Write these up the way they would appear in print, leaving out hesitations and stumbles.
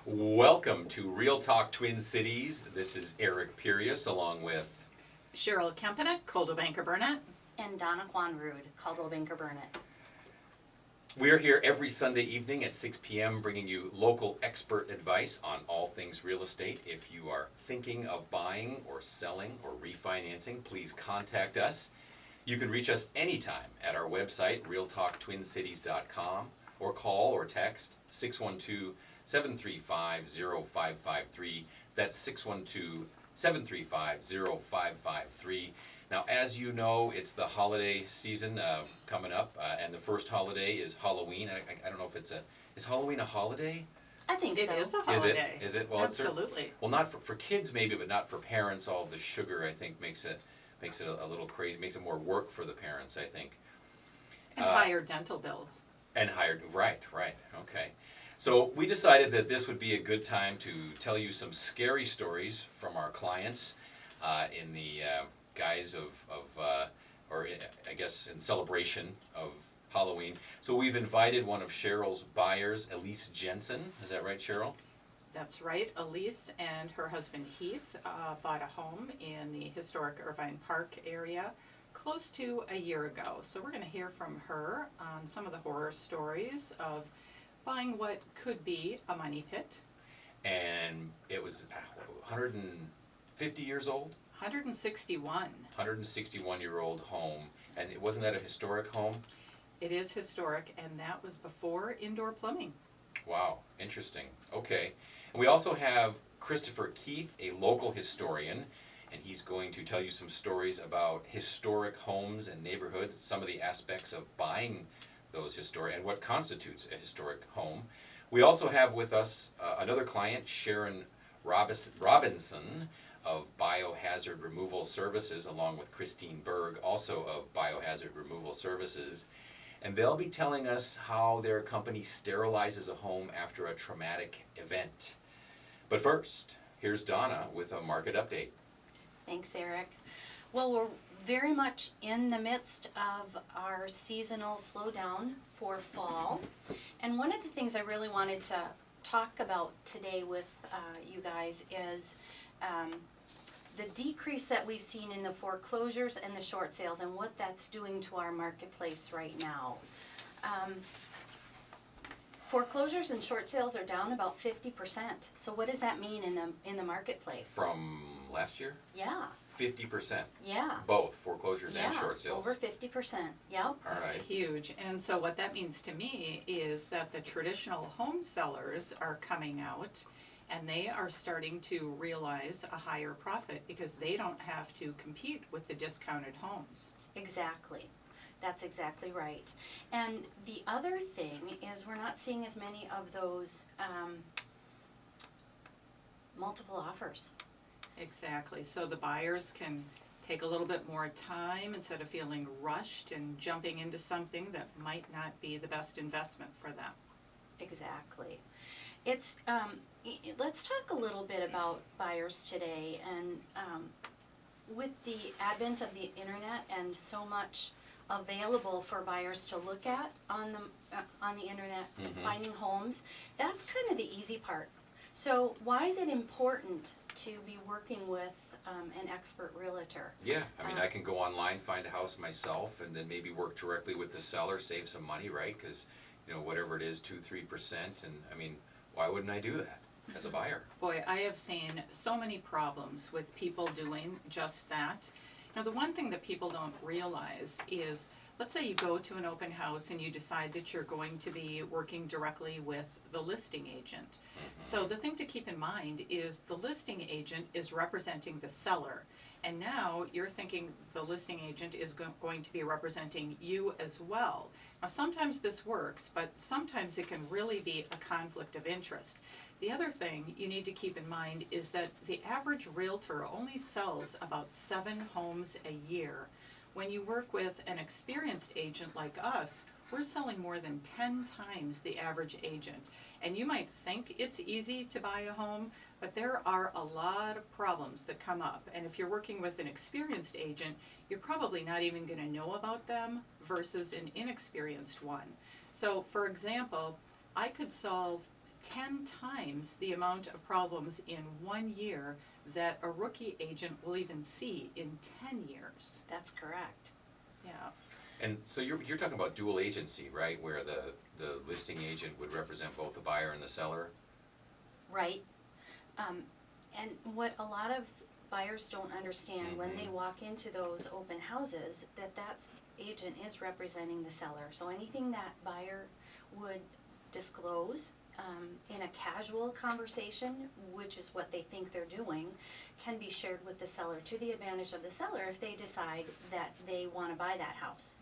Welcome to Real Talk Twin Cities. This is Eric Pirius along with Cheryl Kempenich, Coldwell Burnet. And Donna Quanrud, Coldwell Burnet. We're here every Sunday evening at 6 p.m. bringing you local expert advice on all things real estate. If you are thinking of buying or selling or refinancing, please contact us. You can reach us anytime at our website, realtalktwincities.com, or call or text 612-735-0553. That's 612-735-0553. Now, as you know, it's the holiday season coming up, and the first holiday is Halloween. I don't know if is Halloween a holiday? I think It so. is a holiday. Is it? Well, absolutely. Well, not for kids maybe, but not for parents. All of the sugar, I think, makes it a little crazy. Makes it more work for the parents, I think. And higher dental bills. And hired, right, okay. So we decided that this would be a good time to tell you some scary stories from our clients in the guise of I guess in celebration of Halloween. So we've invited one of Cheryl's buyers, Elise Jensen. Is that right, Cheryl? That's right. Elise and her husband Heath bought a home in the historic Irvine Park area close to a year ago. So we're going to hear from her on some of the horror stories of buying what could be a money pit. And it was 150 years old? 161. 161-year-old home. And it wasn't that a historic home? It is historic, and that was before indoor plumbing. Wow, interesting. Okay. And we also have Christopher Keith, a local historian, and he's going to tell you some stories about historic homes and neighborhoods, some of the aspects of buying those historic and what constitutes a historic home. We also have with us another client, Sharon Robinson of Biohazard Removal Services, along with Christine Berg, also of Biohazard Removal Services. And they'll be telling us how their company sterilizes a home after a traumatic event. But first, here's Donna with a market update. Thanks, Eric. Well, we're very much in the midst of our seasonal slowdown for fall. And one of the things I really wanted to talk about today with you guys is the decrease that we've seen in the foreclosures and the short sales and what that's doing to our marketplace right now. Foreclosures and short sales are down about 50%. So what does that mean in the marketplace? From last year? Yeah. 50%. Yeah. Both foreclosures and short sales. Over 50%. Yep. All That's right. huge. And so what that means to me is that the traditional home sellers are coming out and they are starting to realize a higher profit because they don't have to compete with the discounted homes. Exactly. That's exactly right. And the other thing is we're not seeing as many of those multiple offers. Exactly. So the buyers can take a little bit more time instead of feeling rushed and jumping into something that might not be the best investment for them. Exactly. It's let's talk a little bit about buyers today, and with the advent of the internet and so much available for buyers to look at on the internet, finding homes, that's kind of the easy part. So why is it important to be working with an expert realtor? Yeah, I mean, I can go online, find a house myself, and then maybe work directly with the seller, save some money, right? Because, whatever it is, 2-3%, and I mean, why wouldn't I do that as a buyer? Boy, I have seen so many problems with people doing just that. Now, the one thing that people don't realize is, let's say you go to an open house and you decide that you're going to be working directly with the listing agent. So the thing to keep in mind is the listing agent is representing the seller. And now you're thinking the listing agent is going to be representing you as well. Now, sometimes this works, but sometimes it can really be a conflict of interest. The other thing you need to keep in mind is that the average realtor only sells about 7 homes a year. When you work with an experienced agent like us, we're selling more than 10 times the average agent. And you might think it's easy to buy a home, but there are a lot of problems that come up. And if you're working with an experienced agent, you're probably not even going to know about them versus an inexperienced one. So, for example, I could solve 10 times the amount of problems in 1 year that a rookie agent will even see in 10 years. That's correct. Yeah. And so you're talking about dual agency, right? Where the listing agent would represent both the buyer and the seller? Right. And what a lot of buyers don't understand when they walk into those open houses, that agent is representing the seller. So anything that buyer would disclose in a casual conversation, which is what they think they're doing, can be shared with the seller to the advantage of the seller if they decide that they want to buy that house.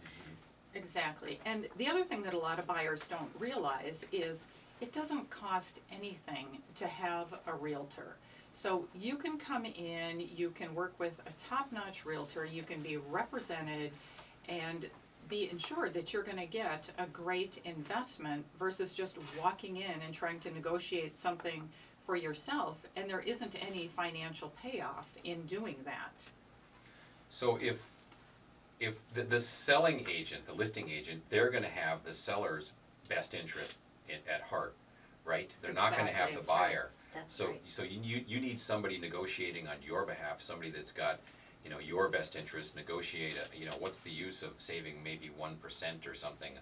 Exactly. And the other thing that a lot of buyers don't realize is it doesn't cost anything to have a realtor. So you can come in, you can work with a top-notch realtor, you can be represented and be ensured that you're going to get a great investment versus just walking in and trying to negotiate something for yourself, and there isn't any financial payoff in doing that. So if the selling agent, the listing agent, they're going to have the seller's best interest at heart, right? They're not going to have the Exactly. buyer. That's So right. so you need somebody negotiating on your behalf, somebody that's got, you know, your best interest, negotiate, what's the use of saving maybe 1% or something?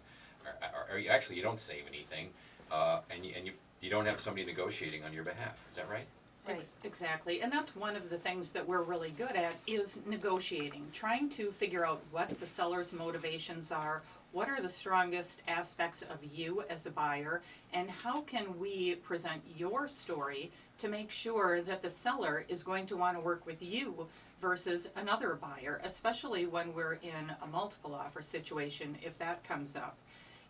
Or you don't save anything, and you don't have somebody negotiating on your behalf, is that right? Right. Exactly, and that's one of the things that we're really good at is negotiating, trying to figure out what the seller's motivations are, what are the strongest aspects of you as a buyer, and how can we present your story to make sure that the seller is going to want to work with you versus another buyer, especially when we're in a multiple offer situation, if that comes up.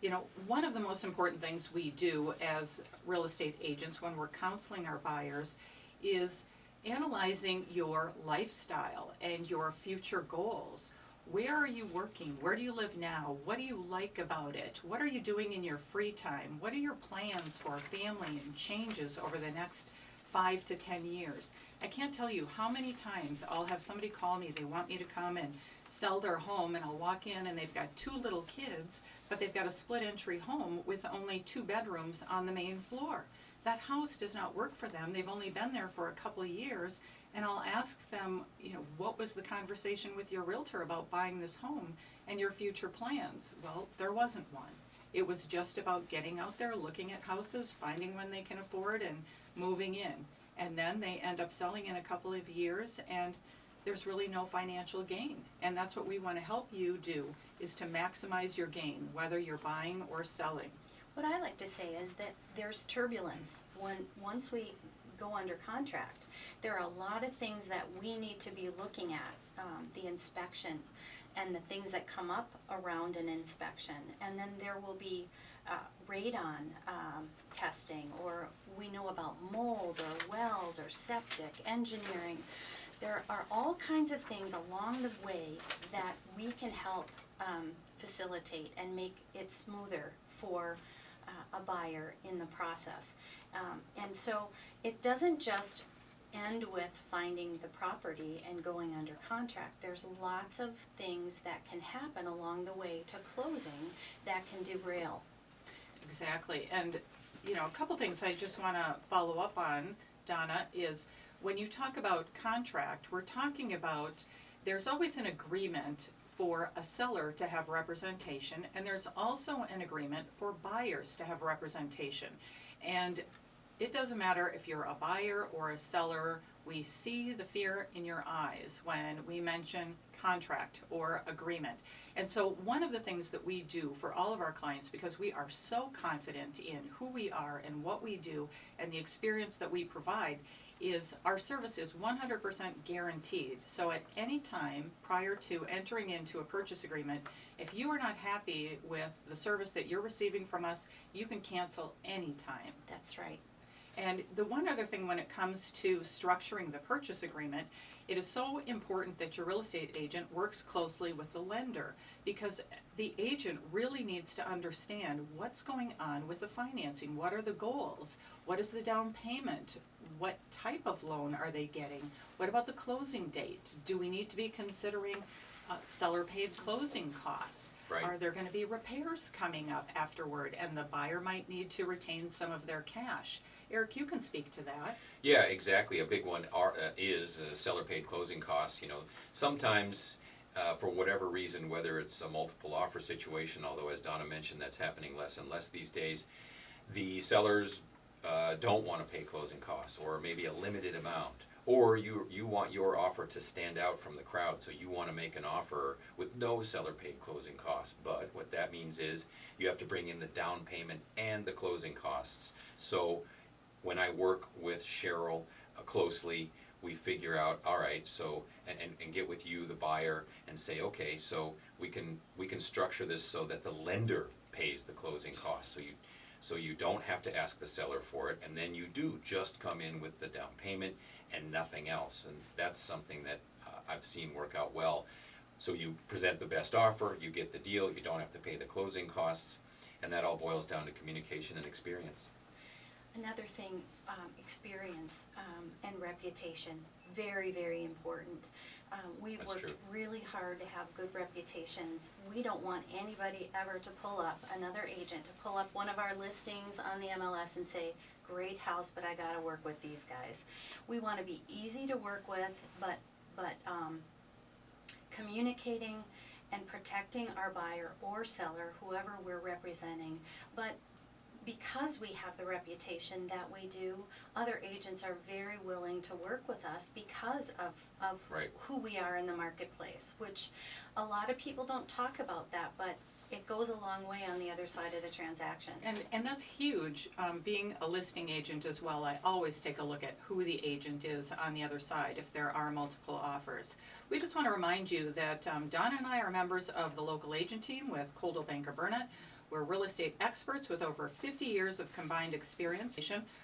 You know, one of the most important things we do as real estate agents when we're counseling our buyers is analyzing your lifestyle and your future goals. Where are you working? Where do you live now? What do you like about it? What are you doing in your free time? What are your plans for family and changes over the next 5 to 10 years? I can't tell you how many times I'll have somebody call me, they want me to come and sell their home, and I'll walk in and they've got 2 little kids, but they've got a split entry home with only 2 bedrooms on the main floor. That house does not work for them. They've only been there for a couple of years, and I'll ask them, what was the conversation with your realtor about buying this home and your future plans? Well, there wasn't one. It was just about getting out there, looking at houses, finding one they can afford, and moving in. And then they end up selling in a couple of years, and there's really no financial gain. And that's what we want to help you do, is to maximize your gain, whether you're buying or selling. What I like to say is that there's turbulence once we go under contract. There are a lot of things that we need to be looking at, the inspection and the things that come up around an inspection. And then there will be radon testing, or we know about mold or wells or septic, engineering. There are all kinds of things along the way that we can help facilitate and make it smoother for a buyer in the process. And so it doesn't just end with finding the property and going under contract. There's lots of things that can happen along the way to closing that can derail. Exactly, and a couple things I just want to follow up on, Donna, is when you talk about contract, we're talking about there's always an agreement for a seller to have representation, and there's also an agreement for buyers to have representation. And it doesn't matter if you're a buyer or a seller, we see the fear in your eyes when we mention contract or agreement. And so one of the things that we do for all of our clients, because we are so confident in who we are and what we do and the experience that we provide, is our service is 100% guaranteed. So at any time prior to entering into a purchase agreement, if you are not happy with the service that you're receiving from us, you can cancel anytime. That's right. And the one other thing when it comes to structuring the purchase agreement, it is so important that your real estate agent works closely with the lender, because the agent really needs to understand what's going on with the financing. What are the goals? What is the down payment? What type of loan are they getting? What about the closing date? Do we need to be considering Seller paid closing costs. Right. Are there gonna be repairs coming up afterward, and the buyer might need to retain some of their cash? Eric, you can speak to that. Yeah, exactly. A big one is seller paid closing costs. Sometimes for whatever reason, whether it's a multiple offer situation, although as Donna mentioned, that's happening less and less these days, the sellers don't want to pay closing costs, or maybe a limited amount. Or you want your offer to stand out from the crowd, so you want to make an offer with no seller paid closing costs. But what that means is you have to bring in the down payment and the closing costs. So when I work with Cheryl closely, we figure out, all right, so and get with you, the buyer, and say, okay, so we can structure this so that the lender pays the closing costs. So you don't have to ask the seller for it, and then you do just come in with the down payment and nothing else. And that's something that I've seen work out well. So you present the best offer, you get the deal, you don't have to pay the closing costs, and that all boils down to communication and experience. Another thing, experience and reputation, very, very important. We've That's worked true. really hard to have good reputations. We don't want anybody ever to pull up, another agent, to pull up one of our listings on the MLS and say, great house, but I gotta work with these guys. We wanna be easy to work with, but communicating and protecting our buyer or seller, whoever we're representing, but because we have the reputation that we do, other agents are very willing to work with us because of Right. who we are in the marketplace, which a lot of people don't talk about that, but it goes a long way on the other side of the transaction. And that's huge. Being a listing agent as well, I always take a look at who the agent is on the other side if there are multiple offers. We just want to remind you that Donna and I are members of the local agent team with Coldwell Banker Burnet. We're real estate experts with over 50 years of combined experience.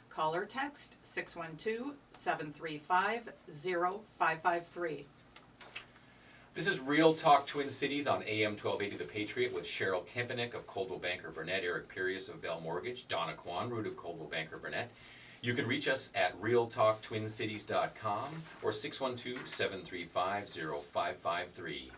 Call or text 612-735-0553. This is Real Talk Twin Cities on AM 1280 The Patriot with Cheryl Kempenich of Coldwell Banker Burnet, Eric Pirius of Bell Mortgage, Donna Quanrud of Coldwell Banker Burnet. You can reach us at realtalktwincities.com or 612-735-0553.